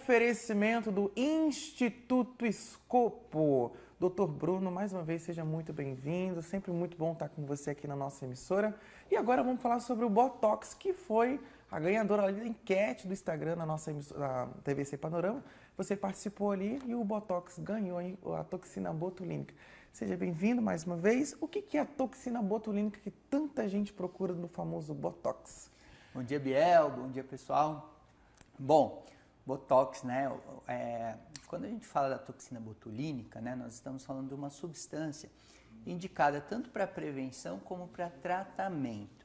oferecimento do Instituto Escopo. Doutor Bruno, mais uma vez, seja muito bem-vindo. Sempre muito bom estar com você aqui na nossa emissora. E agora vamos falar sobre o Botox, que foi a ganhadora ali da enquete do Instagram na nossa emissora, na TVC Panorama. Você participou ali e o Botox ganhou aí a toxina botulínica. Seja bem-vindo mais uma vez. O que é a toxina botulínica que tanta gente procura no famoso Botox? Bom dia, Biel. Bom dia, pessoal. Bom, Botox, né? Quando a gente fala da toxina botulínica, né, nós estamos falando de uma substância indicada tanto para prevenção como para tratamento.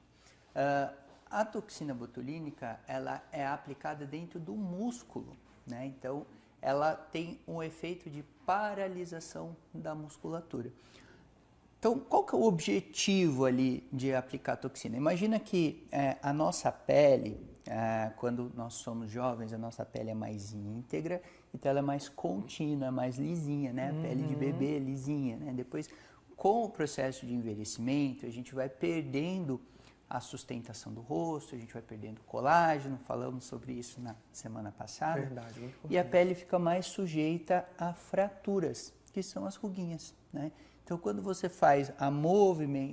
A toxina botulínica, ela é aplicada dentro do músculo, né? Então, ela tem um efeito de paralisação da musculatura. Então, qual que é o objetivo ali de aplicar a toxina? Imagina que a nossa pele, quando nós somos jovens, a nossa pele é mais íntegra, então ela é mais contínua, mais lisinha, né? A pele de bebê lisinha, né? Depois, com o processo de envelhecimento, a gente vai perdendo a sustentação do rosto, a gente vai perdendo colágeno, falamos sobre isso na semana passada. Verdade, muito importante. E a pele fica mais sujeita a fraturas, que são as ruguinhas, né? Então, quando você faz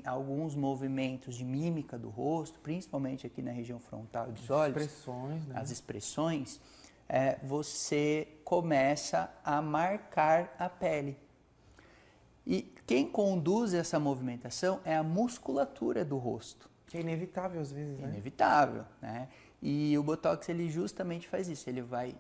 alguns movimentos de mímica do rosto, principalmente aqui na região frontal dos olhos, as expressões, você começa a marcar a pele. E quem conduz essa movimentação é a musculatura do rosto. Que é inevitável às vezes, né? Inevitável, né? E o Botox, ele justamente faz isso, ele vai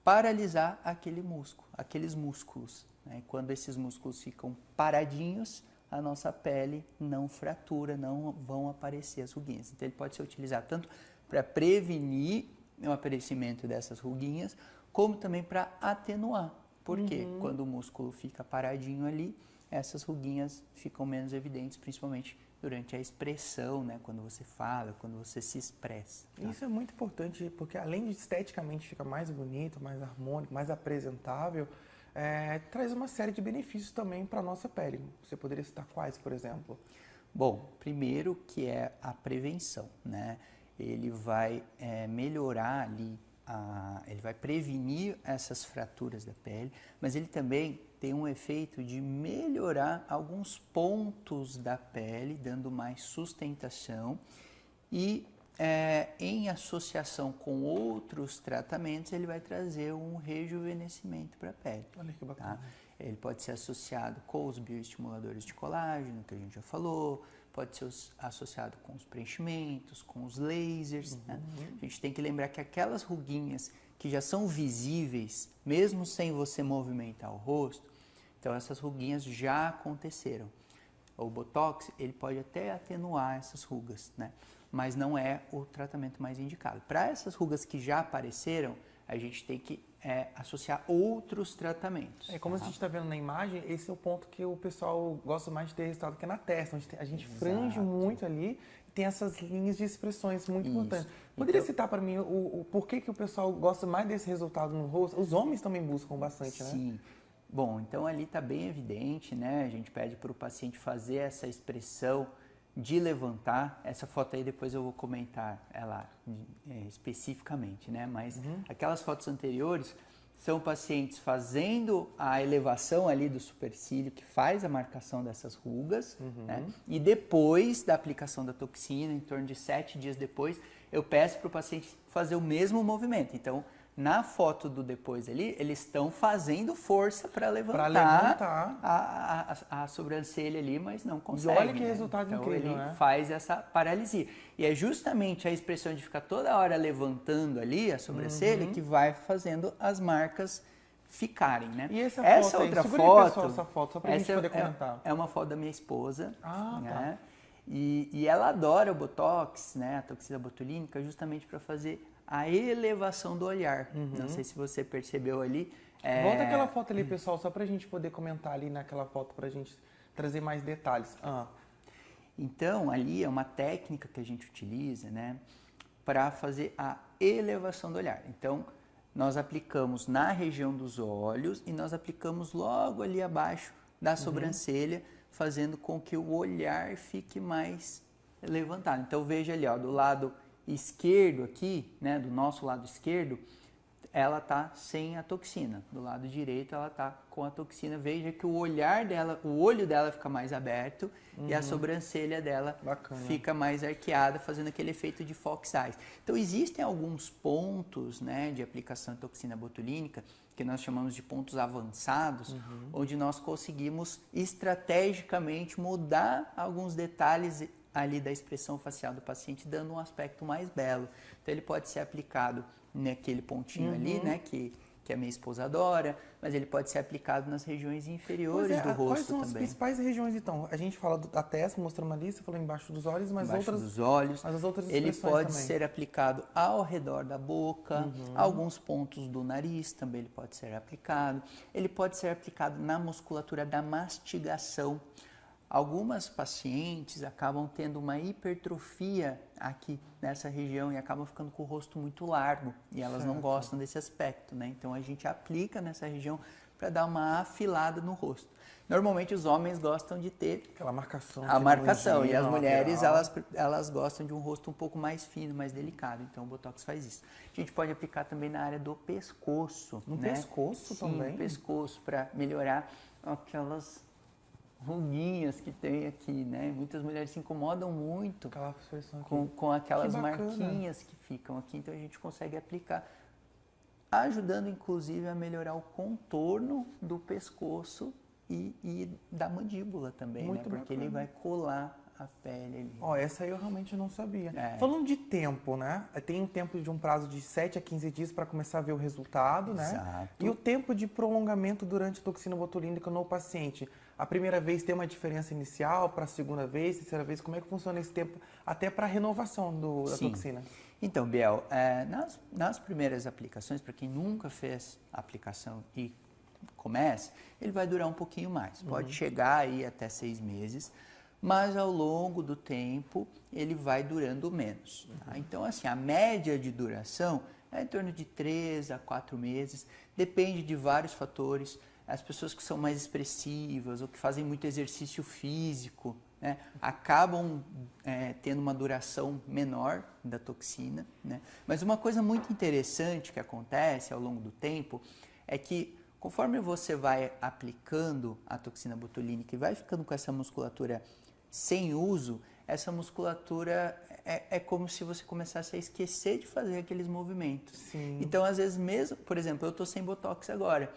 paralisar aqueles músculos. Né? Quando esses músculos ficam paradinhos, a nossa pele não fratura, não vão aparecer as ruguinhas. Então, ele pode ser utilizado tanto para prevenir o aparecimento dessas ruguinhas, como também para atenuar. Porque quando o músculo fica paradinho ali, essas ruguinhas ficam menos evidentes, principalmente durante a expressão, né? Quando você fala, quando você se expressa. Tá? Isso é muito importante, porque além de esteticamente ficar mais bonito, mais harmônico, mais apresentável, traz uma série de benefícios também para a nossa pele. Você poderia citar quais, por exemplo? Bom, primeiro que é a prevenção, né? Ele vai melhorar ali, ele vai prevenir essas fraturas da pele, mas ele também tem um efeito de melhorar alguns pontos da pele, dando mais sustentação e em associação com outros tratamentos, ele vai trazer um rejuvenescimento para a pele. Olha que bacana. Tá? Ele pode ser associado com os bioestimuladores de colágeno, que a gente já falou, pode ser associado com os preenchimentos, com os lasers. Né? A gente tem que lembrar que aquelas ruguinhas que já são visíveis, mesmo sem você movimentar o rosto, então essas ruguinhas já aconteceram. O Botox, ele pode até atenuar essas rugas, né? Mas não é o tratamento mais indicado. Para essas rugas que já apareceram, a gente tem que associar outros tratamentos. Como a gente está vendo na imagem, esse é o ponto que o pessoal gosta mais de ter resultado, que é na testa, onde a gente frange muito ali e tem essas linhas de expressões muito importantes. Poderia citar para mim o porquê que o pessoal gosta mais desse resultado no rosto? Os homens também buscam bastante, né? Sim. Bom, então ali está bem evidente, né? A gente pede para o paciente fazer essa expressão de levantar. Essa foto aí depois eu vou comentar ela especificamente, né? Mas aquelas fotos anteriores são pacientes fazendo a elevação ali do supercílio, que faz a marcação dessas rugas, né? E depois da aplicação da toxina, em torno de 7 dias depois, eu peço para o paciente fazer o mesmo movimento. Então, na foto do depois ali, eles estão fazendo força para levantar a sobrancelha ali, mas não conseguem. E olha que resultado então, incrível, ele né? faz essa paralisia. E é justamente a expressão de ficar toda hora levantando ali a sobrancelha que vai fazendo as marcas ficarem, né? E essa foto outra aí? foto, Pessoal, essa foto, só para a gente poder comentar. É uma foto da minha esposa, Tá. né? E ela adora o Botox, né? A toxina botulínica, justamente para fazer a elevação do olhar. Não sei se você percebeu ali. Volta aquela foto ali, pessoal, só para a gente poder comentar ali naquela foto, para a gente trazer mais detalhes. Então, ali é uma técnica que a gente utiliza, né, para fazer a elevação do olhar. Então, nós aplicamos na região dos olhos e nós aplicamos logo ali abaixo da sobrancelha, fazendo com que o olhar fique mais levantado. Então, veja ali, ó, do lado esquerdo aqui, né, do nosso lado esquerdo, ela tá sem a toxina. Do lado direito ela tá com a toxina. Veja que o olho dela fica mais aberto e a sobrancelha dela fica mais arqueada, fazendo aquele efeito de fox eyes. Então existem alguns pontos, né, de aplicação de toxina botulínica que nós chamamos de pontos avançados, onde nós conseguimos estrategicamente mudar alguns detalhes ali da expressão facial do paciente, dando um aspecto mais belo. Então ele pode ser aplicado naquele pontinho ali, né, que a minha esposa adora, mas ele pode ser aplicado nas regiões inferiores do rosto também. Quais são as principais regiões, então? A gente fala da testa, mostrando ali, você falou embaixo dos olhos, mas embaixo dos olhos. Mas as outras ele pode também. ser aplicado ao redor da boca, alguns pontos do nariz também ele pode ser aplicado. Ele pode ser aplicado na musculatura da mastigação. Algumas pacientes acabam tendo uma hipertrofia aqui nessa região e acabam ficando com o rosto muito largo e elas não gostam desse aspecto, né? Então a gente aplica nessa região para dar uma afilada no rosto. Normalmente os homens gostam de ter aquela marcação, a marcação e as mulheres elas gostam de um rosto um pouco mais fino, mais delicado. Então o Botox faz isso. A gente pode aplicar também na área do pescoço, no né? pescoço Sim, também. No pescoço para melhorar aquelas ruguinhas que tem aqui, né? Muitas mulheres se incomodam muito com aquelas marquinhas que ficam aqui, então a gente consegue aplicar, ajudando inclusive a melhorar o contorno do pescoço e da mandíbula também, muito né? Porque ele vai colar a pele ali. Ó, essa aí eu realmente não sabia. Falando de tempo, né? Tem um tempo de um prazo de 7 a 15 dias para começar a ver o resultado, né? Exato. E o tempo de prolongamento durante a toxina botulínica no paciente. A primeira vez tem uma diferença inicial para a segunda vez, terceira vez? Como é que funciona esse tempo até para a renovação da toxina? Então, Biel, nas primeiras aplicações, para quem nunca fez a aplicação e comece, ele vai durar um pouquinho mais. Pode chegar aí até 6 meses. Mas ao longo do tempo ele vai durando menos. Tá? Então, assim, a média de duração é em torno de 3 a 4 meses, depende de vários fatores. As pessoas que são mais expressivas ou que fazem muito exercício físico, né, acabam tendo uma duração menor da toxina. Né? Mas uma coisa muito interessante que acontece ao longo do tempo é que conforme você vai aplicando a toxina botulínica e vai ficando com essa musculatura sem uso, essa musculatura é como se você começasse a esquecer de fazer aqueles movimentos. Sim. Então, às vezes mesmo, por exemplo, eu estou sem Botox agora.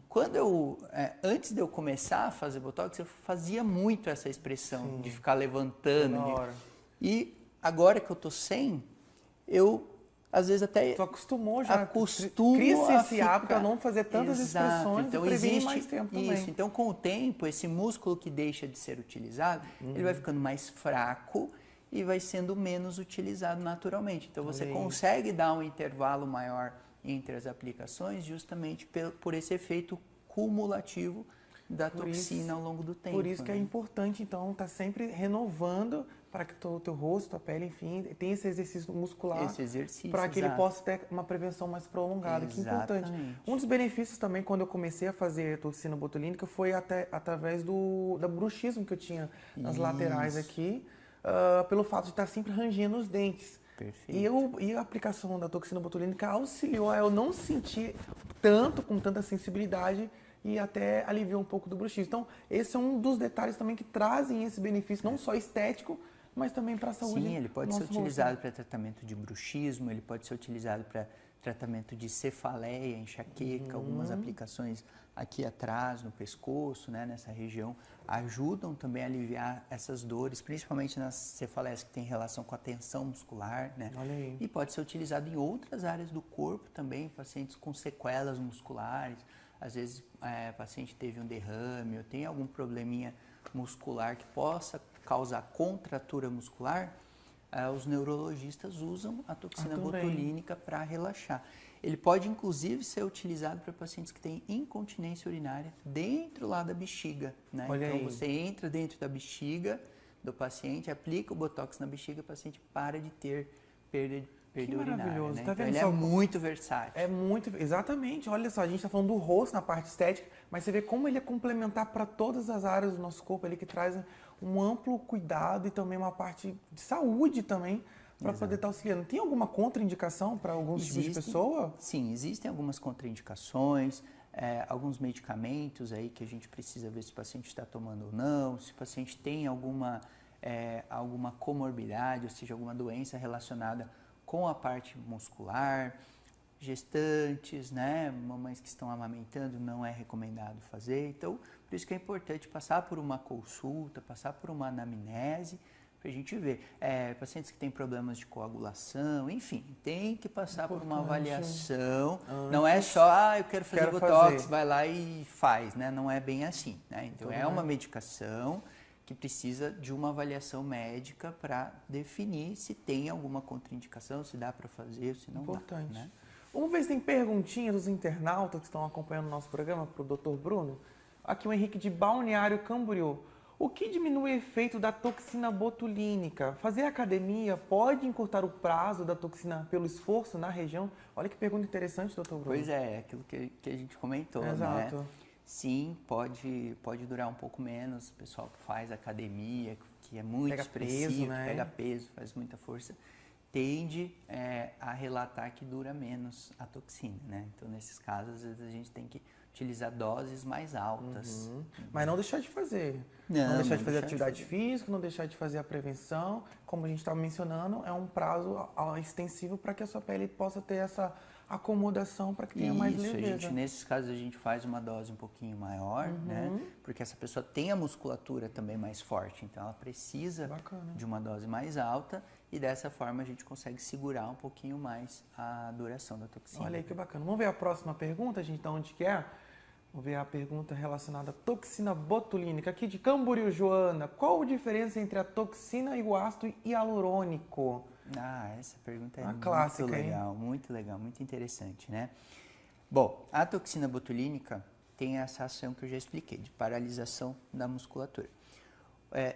Quando antes de eu começar a fazer Botox, eu fazia muito essa expressão de ficar levantando. E agora que eu estou sem, eu às vezes até tu acostumou já, cria-se esse hábito a não fazer tantas expressões, então e existe mais tempo também. isso. Então, com o tempo, esse músculo que deixa de ser utilizado, ele vai ficando mais fraco e vai sendo menos utilizado naturalmente. Então, você consegue dar um intervalo maior entre as aplicações justamente por esse efeito cumulativo da toxina ao longo do tempo. Por isso que é importante, então, estar sempre renovando para que o teu rosto, a pele, enfim, tenha esse exercício muscular. Para que ele possa ter uma prevenção mais prolongada. Que é importante. Um dos benefícios também, quando eu comecei a fazer toxina botulínica, foi até através do bruxismo que eu tinha nas laterais aqui, pelo fato de estar sempre rangendo os dentes. Perfeito. E a aplicação da toxina botulínica auxiliou a eu não sentir com tanta sensibilidade e até aliviou um pouco do bruxismo. Então, esse é um dos detalhes também que trazem esse benefício, não só estético, mas também para a saúde. Sim, ele pode ser utilizado para tratamento de bruxismo, ele pode ser utilizado para tratamento de cefaleia, enxaqueca, algumas aplicações aqui atrás, no pescoço, né, nessa região, ajudam também a aliviar essas dores, principalmente nas cefaleias que têm relação com a tensão muscular, né? Olha aí. E pode ser utilizado em outras áreas do corpo também, pacientes com sequelas musculares, às vezes o paciente teve um derrame ou tem algum probleminha muscular que possa causar contratura muscular, os neurologistas usam a toxina botulínica para relaxar. Ele pode, inclusive, ser utilizado para pacientes que têm incontinência urinária dentro lá da bexiga. Né? Então, você entra dentro da bexiga do paciente, aplica o Botox na bexiga, o paciente para de ter perda urinária. Né? Tá vendo? Então, ele é muito versátil. É muito, exatamente. Olha só, a gente está falando do rosto na parte estética, mas você vê como ele é complementar para todas as áreas do nosso corpo, ele que traz um amplo cuidado e também uma parte de saúde também para poder estar auxiliando. Tem alguma contraindicação para alguns tipos de pessoa? Sim, existem algumas contraindicações, alguns medicamentos aí que a gente precisa ver se o paciente está tomando ou não, se o paciente tem alguma comorbidade, ou seja, alguma doença relacionada com a parte muscular, gestantes, né, mamães que estão amamentando, não é recomendado fazer. Então, por isso que é importante passar por uma consulta, passar por uma anamnese, para a gente ver. Pacientes que têm problemas de coagulação, enfim, tem que passar por uma avaliação. Não é só, eu quero fazer Botox, vai lá e faz, né? Não é bem assim, né? Então, é uma medicação que precisa de uma avaliação médica para definir se tem alguma contraindicação, se dá para fazer, se não dá, né? Vamos ver se tem perguntinhas dos internautas que estão acompanhando o nosso programa para o Dr. Bruno. Aqui o Henrique de Balneário Camboriú. O que diminui o efeito da toxina botulínica? Fazer academia pode encurtar o prazo da toxina pelo esforço na região? Olha que pergunta interessante, Dr. Bruno. Pois é, aquilo que a gente comentou, Exato. né? Sim, pode durar um pouco menos. O pessoal que faz academia, que é muito expressivo, peso, né? Pega peso, faz muita força, tende a relatar que dura menos a toxina, né? Então, nesses casos, às vezes a gente tem que utilizar doses mais altas. Mas não deixar de fazer. Não deixar de fazer atividade física, não deixar de fazer a prevenção. Como a gente estava mencionando, é um prazo extensivo para que a sua pele possa ter essa acomodação para que tenha mais leveza. Nesses casos, a gente faz uma dose um pouquinho maior, né? Porque essa pessoa tem a musculatura também mais forte, então ela precisa de uma dose mais alta e dessa forma a gente consegue segurar um pouquinho mais a duração da toxina. Olha aí que bacana. Vamos ver a próxima pergunta, gente, de onde que é? Vamos ver a pergunta relacionada à toxina botulínica. Aqui de Camboriú, Joana. Qual a diferença entre a toxina e o ácido hialurônico? Essa pergunta é muito legal, muito interessante, né? Bom, a toxina botulínica tem essa ação que eu já expliquei, de paralisação da musculatura.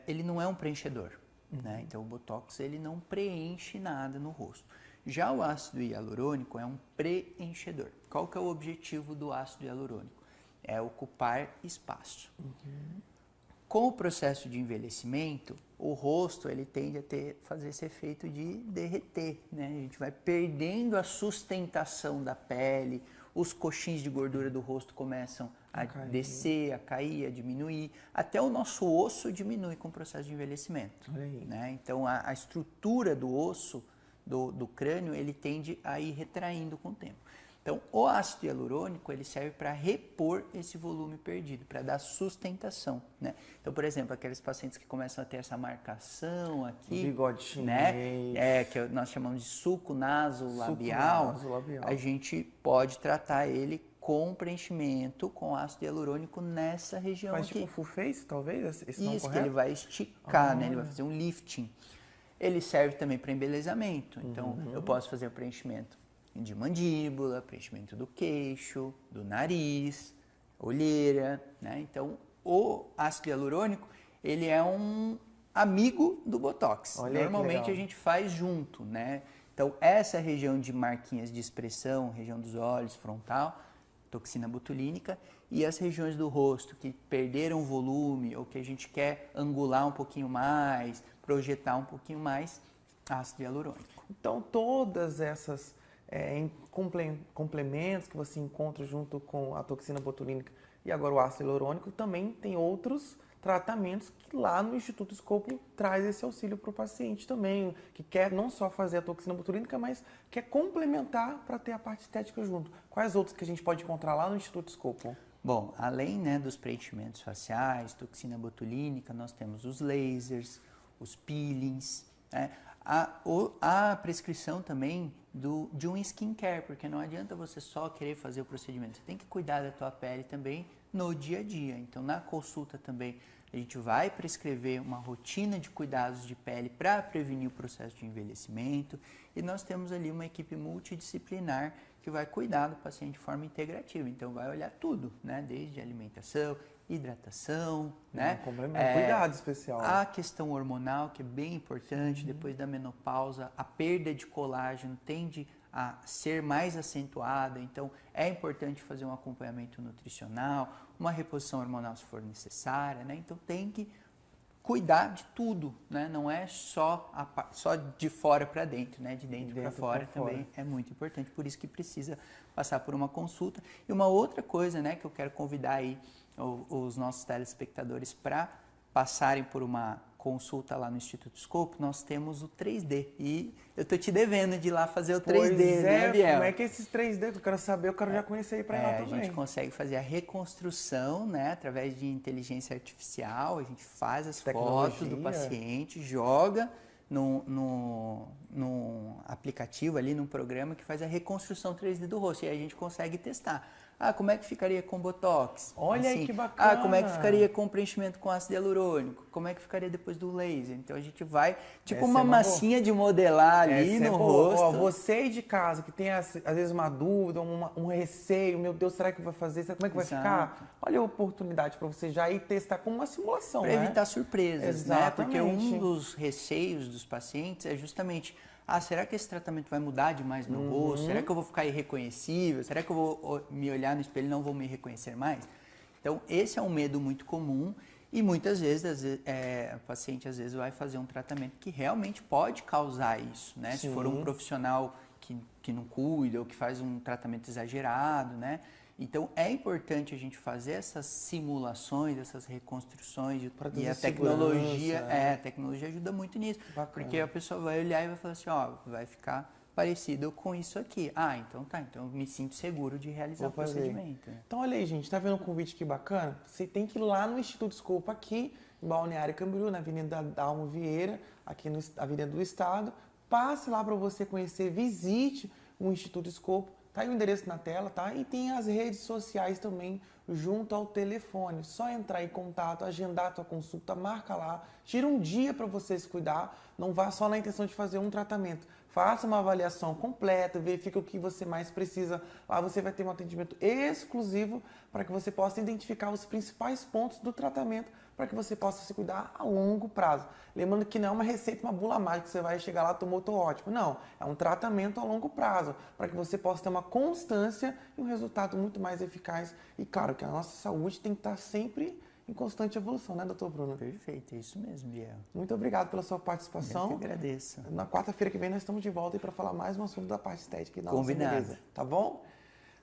Ele não é um preenchedor, né? Então o Botox ele não preenche nada no rosto. Já o ácido hialurônico é um preenchedor. Qual que é o objetivo do ácido hialurônico? É ocupar espaço. Com o processo de envelhecimento, o rosto ele tende a fazer esse efeito de derreter, né? A gente vai perdendo a sustentação da pele, os coxins de gordura do rosto começam a descer, a cair, a diminuir, até o nosso osso diminui com o processo de envelhecimento, né? Então a estrutura do osso, do crânio, ele tende a ir retraindo com o tempo. Então, o ácido hialurônico, ele serve para repor esse volume perdido, para dar sustentação, né? Então, por exemplo, aqueles pacientes que começam a ter essa marcação aqui, o bigode chinês, né? Que nós chamamos de suco nasolabial, a gente pode tratar ele com preenchimento com ácido hialurônico nessa região aqui. Faz tipo full face, talvez? Isso, que ele vai esticar, né? Ele vai fazer um lifting. Ele serve também para embelezamento, então eu posso fazer o preenchimento de mandíbula, preenchimento do queixo, do nariz, olheira, né? Então, o ácido hialurônico, ele é um amigo do Botox. Normalmente a gente faz junto, né? Então, essa região de marquinhas de expressão, região dos olhos, frontal, toxina botulínica, e as regiões do rosto que perderam volume ou que a gente quer angular um pouquinho mais, projetar um pouquinho mais, ácido hialurônico. Então, todas essas complementos que você encontra junto com a toxina botulínica e agora o ácido hialurônico, também tem outros tratamentos que lá no Instituto Scopely traz esse auxílio para o paciente também, que quer não só fazer a toxina botulínica, mas quer complementar para ter a parte estética junto. Quais outros que a gente pode encontrar lá no Instituto Scopely? Bom, além, né, dos preenchimentos faciais, toxina botulínica, nós temos os lasers, os peelings, né? A prescrição também de um skincare, porque não adianta você só querer fazer o procedimento, você tem que cuidar da tua pele também no dia a dia. Então, na consulta também, a gente vai prescrever uma rotina de cuidados de pele para prevenir o processo de envelhecimento e nós temos ali uma equipe multidisciplinar que vai cuidar do paciente de forma integrativa. Então, vai olhar tudo, né? Desde alimentação, hidratação, né? Cuidado especial. A questão hormonal, que é bem importante, depois da menopausa, a perda de colágeno tende a ser mais acentuada, então é importante fazer um acompanhamento nutricional, uma reposição hormonal se for necessária, né? Então tem que cuidar de tudo, né? Não é só de fora para dentro, né? De dentro para fora também é muito importante, por isso que precisa passar por uma consulta. E uma outra coisa, né, que eu quero convidar aí os nossos telespectadores para passarem por uma consulta lá no Instituto Scope, nós temos o 3D. E eu tô te devendo de ir lá fazer o 3D, né, Biel? Como é que é esses 3D? Eu quero saber, eu quero já conhecer aí para ir lá também. A gente consegue fazer a reconstrução, né, através de inteligência artificial, a gente faz as fotos do paciente, joga num aplicativo ali, num programa que faz a reconstrução 3D do rosto, e aí a gente consegue testar. Ah, como é que ficaria com Botox? Olha aí que bacana. Ah, como é que ficaria com preenchimento com ácido hialurônico? Como é que ficaria depois do laser? Então a gente vai, tipo uma massinha de modelar ali no rosto. Ó, você aí de casa que tem às vezes uma dúvida, um receio, meu Deus, será que vai fazer? Como é que vai ficar? Olha a oportunidade para você já ir testar como uma simulação, para evitar surpresas, né? Porque um dos receios dos pacientes é justamente: será que esse tratamento vai mudar demais meu rosto? Será que eu vou ficar irreconhecível? Será que eu vou me olhar no espelho e não vou me reconhecer mais? Então, esse é um medo muito comum e muitas vezes o paciente às vezes vai fazer um tratamento que realmente pode causar isso, né? Se for um profissional que não cuida ou que faz um tratamento exagerado, né? Então, é importante a gente fazer essas simulações, essas reconstruções, e a tecnologia, a tecnologia ajuda muito nisso. Bacana. Porque a pessoa vai olhar e vai falar assim, vai ficar parecido com isso aqui. Então então eu me sinto seguro de realizar o procedimento. Né? Então, olha aí, gente, tá vendo um convite que bacana? Você tem que ir lá no Instituto Scope aqui, em Balneário Camboriú, na Avenida Dalmo Vieira, aqui na Avenida do Estado. Passe lá para você conhecer, visite o Instituto Scope. Tá aí o endereço na tela, tá? E tem as redes sociais também junto ao telefone. Só entrar em contato, agendar a tua consulta, marca lá, tira um dia para você se cuidar. Não vá só na intenção de fazer um tratamento. Faça uma avaliação completa, verifique o que você mais precisa. Lá você vai ter um atendimento exclusivo para que você possa identificar os principais pontos do tratamento para que você possa se cuidar a longo prazo. Lembrando que não é uma receita, uma bula mágica, que você vai chegar lá, tomou, tô ótimo. Não, é um tratamento a longo prazo, para que você possa ter uma constância e um resultado muito mais eficaz. E claro que a nossa saúde tem que estar sempre em constante evolução, né, doutor Bruno? Perfeito, é isso mesmo, Biel. Muito obrigado pela sua participação. Eu que agradeço. Na quarta-feira que vem nós estamos de volta para falar mais um assunto da parte estética e da nossa Combinado. beleza, tá bom?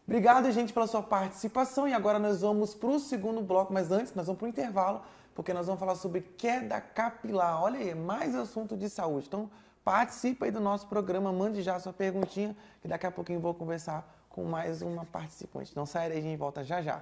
Obrigado, gente, pela sua participação. E agora nós vamos para o segundo bloco, mas antes nós vamos para o intervalo, porque nós vamos falar sobre queda capilar. Olha aí, mais assunto de saúde. Então, participa aí do nosso programa, mande já a sua perguntinha, que daqui a pouquinho eu vou conversar com mais uma participante. Não saia daí, a gente volta já já.